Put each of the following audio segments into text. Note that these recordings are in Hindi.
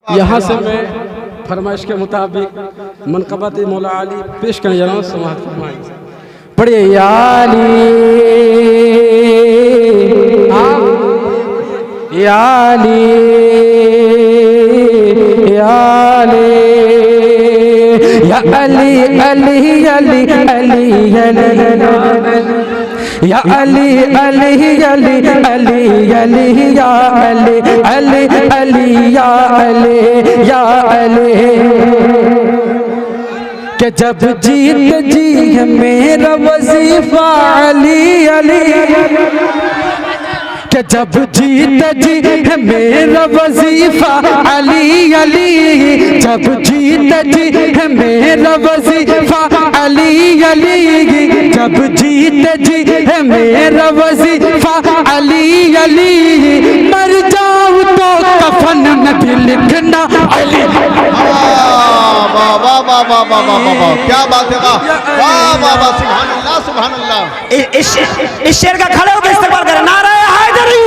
यहाँ से मैं फरमाइश के मुताबिक मनक़बत मौला अली पेश करने जा रहा हूँ। समाअत फरमाइए। पढ़िए या अली या अली या अली या अली अली अली अली अली या अली अली अली अली अली या अली अली अली या अली या अली के जब जीत जी है मेरा वजीफा अली अली के जब जीत जी है मेरा वजीफा अली अली जब जीत जी है मेरा वजीफा अली अली जब जीत जी है मेरा वजीफा अली अली मर जाऊं तो कफन में भी लिखना अली। वाह वाह वाह वाह वाह वाह वाह वाह क्या बात है। वाह वाह वाह सुभान अल्लाह सुभान अल्लाह। इस शेर का खड़े होकर इस्तेमाल करें। नारे हैदरी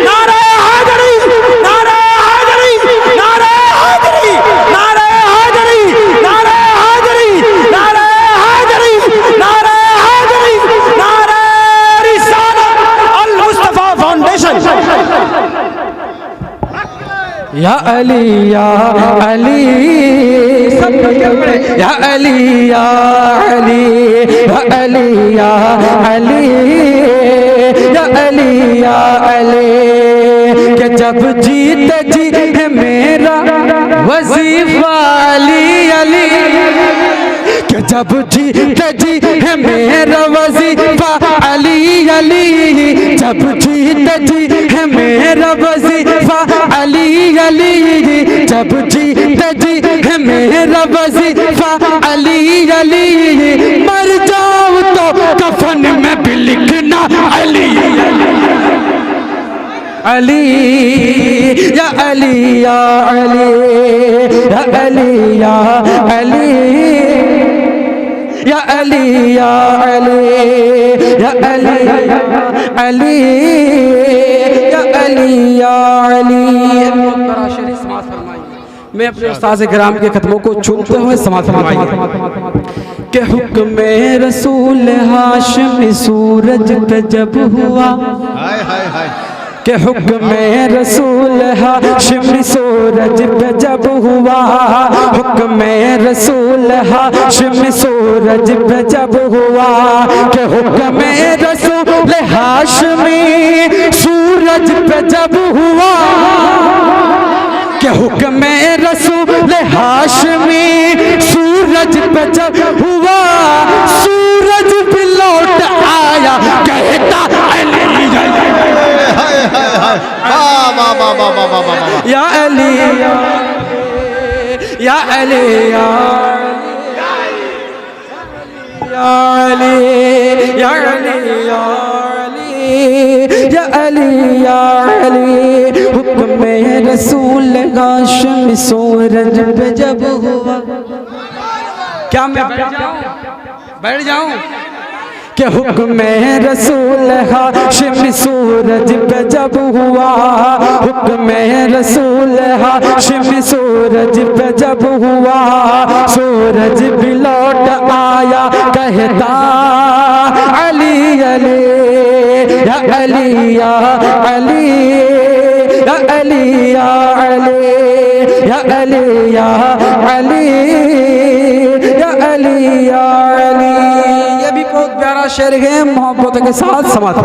नारे हैदरी नारे हैदरी नारे हैदरी नारे हैदरी नारे हैदरी नारे हैदरी नारे हैदरी नारे रिसालत अल मुस्तफा फाउंडेशन। या अली या अली या अली या अली या अली या अली या अली या अली के जब जीत जी है मेरा वजीफा अली अली के जब जीत जी है मेरा वजीफा अली अली जब जीत जी है मेरा वजीफा अली अली जब जीत जी है मेरा वजीफा अली अली मर जाऊं तो कफन में भी लिखना अली अली या अली या अली या अली या अली या अली या अली या अली अली या अली या अली। मैं अपने उस्ताद किराम के खत्मों को छूते हुए समाअत फरमाइए कि हुक्म रसूल हाशमी सूरज पे जब हुआ हाय हाय हाय के हुक्म रसूल हाशमी सूरज पे जब हुआ हुक्म रसूल हाशमी सूरज पे जब हुआ के हुक्म रसूल हाशमी सूरज पे जब हुआ के हुक्म रसूल हाशमी सूरज पे जब हुआ सूरज भी लौट आया कहता अली हाय हाय हाय वाह वाह वाह वाह वाह वाह वाह या अली या अली या अली या अली या अली या अली या अली हुक्म रसूल हाशमी सूरज पे जब हुआ। क्या मैं बैठ जाऊं के हुक्म रसूल हाशमी सूरज पे जब हुआ हुक्म रसूल हाशमी सूरज पे जब हुआ सूरज भी लौट आया कहता अली अली या अली या अली या अली या अली या अली या अली या अली या अली। ये भी बहुत प्यारा शेर है मोहब्बत के साथ समाअत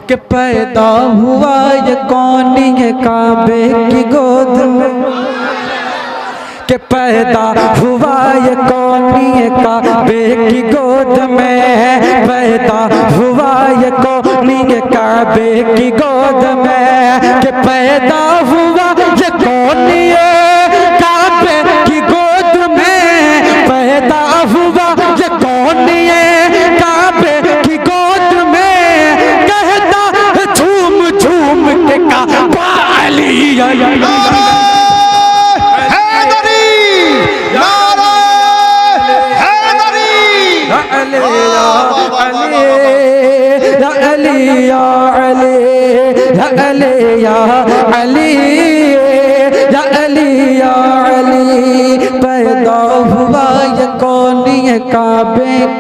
कि पैदा हुआ ये कौन है काबे की गोद में कि पैदा हुआ ये कौन है काबे की गोद में पैदा हुआ ये कौन है काबे की गोद में कि पैदा हुआ ये कौन है काबे की गोद में पैदा हुआ ये कौन है काबे की गोद में कहता झूम झूम के काबा अली या अली या अली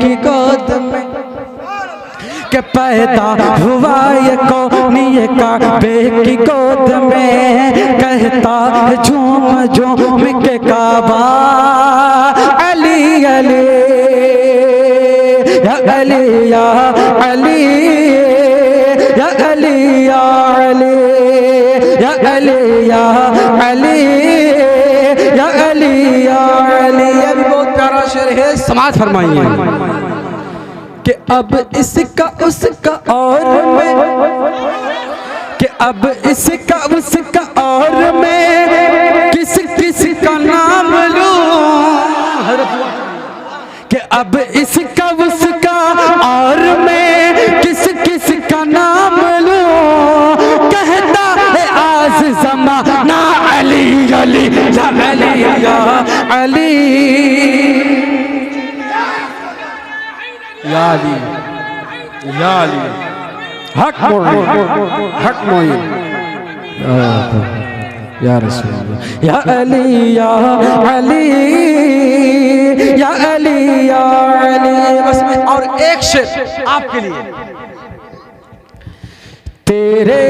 की गोद में के पैदा हुआ ये कौन ये काबे की गोद में कहता है झूम झूम के काबा अली अली या अली या अली या अली या अली या अली या अली या अली या अली। ये भी बहुत प्यारा शेर है, समाज फरमाइए कि अब इसका उसका और मैं कि अब इसका उसका और मैं किस किस का नाम लूं कि अब इसका उसका और मैं किस किस का नाम लूं कहता है आज ज़माना अली अली या अली या अली या अली या अली हक हक मोइन या रसूल या अली या अली या अली या अली। बस में और एक शेर आपके लिए। तेरे